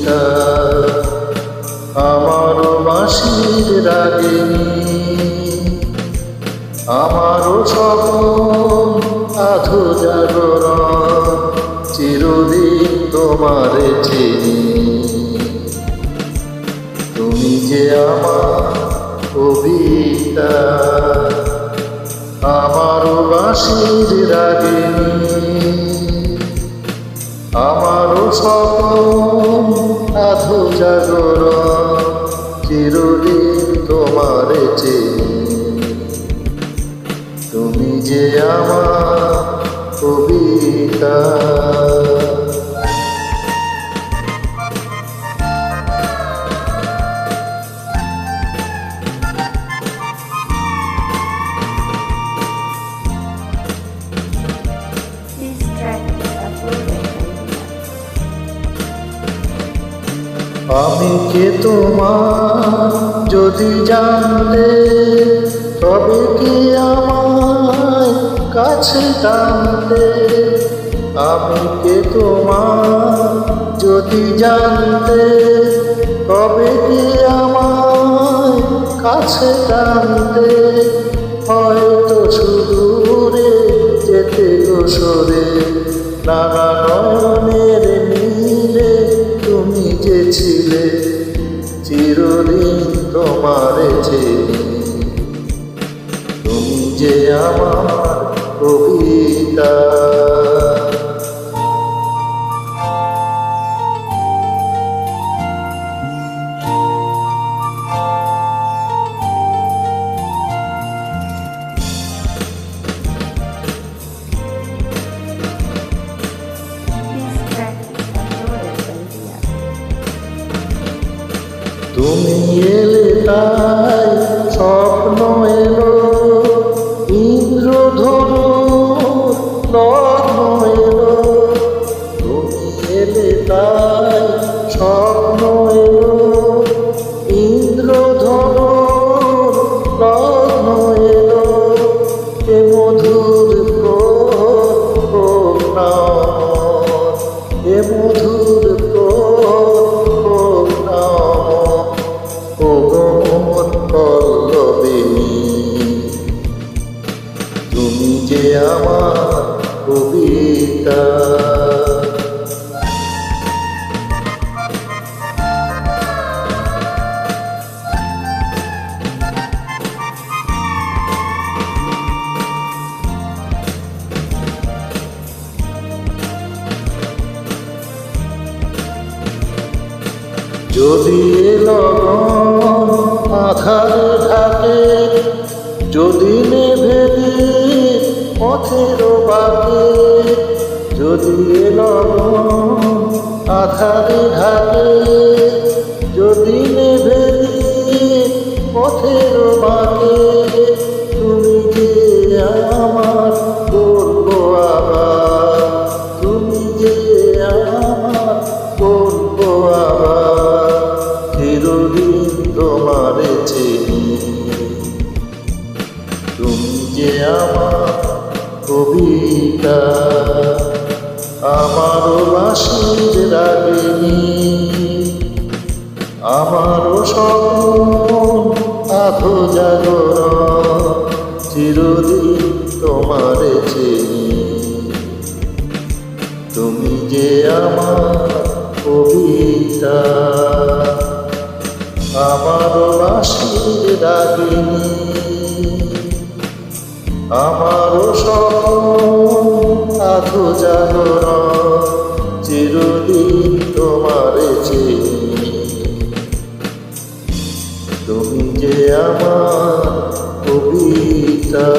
কবিতা আমারও বাঁশির রাগিনী, আমারও স্বপন আধো জাগরণ, চিরদিন তোমারে চিনি। তুমি যে আমার কবিতা, আমারও বাঁশির রাগিনী, আমারও স্বপন আধো জাগরণ, চিরদিন তোমারে চিনি। তুমি যে আমার কবিতা। আমি কে তোমার যদি জানলে, তবে কি আমায় কাছে টানলে। আমি কে তোমার যদি জানতে, তবে কি আমায় কাছে টানতে। হয়তো সুদূরে যেতে গো সরে, নানা নয়নের নীলে তুমি যে ছিলে, চিরদিন তোমারে চিনি। তুমি যে আমার কবিতা। তুমি এলে তাই স্বপ্ন এলো, ইন্দ্রধনু লগ্ন এলো। তুমি এলে তাই স্বপ্ন এলো, ইন্দ্রধনু লগ্ন এলো। এ মধুর হোক না অমর, এ মধুর হোক না অমর পল্লবিনী। তুমি যে আমার কবিতা। যদি লগন আধারে থাকে, যদি নেভে পথের বাকে। যদি লগন আধারে থাকে, যদি নেভে পথের বাকে। তুমি যে আমার বলবো আবার, তুমি যে আমার বলবো আবার, চিরদিন তোমারে চিনি। তুমি যে আমার কবিতা, আমারও বাঁশির রাগিনী, আমারও স্বপন আধো জাগরণ, চিরদিন তোমারে চিনি। তুমি যে আমার কবিতা, আমারও বাঁশির রাগিনী, আমারও স্বপন আধো জাগরণ, চিরদিন তোমারে চিনি। তুমি যে আমার কবিতা।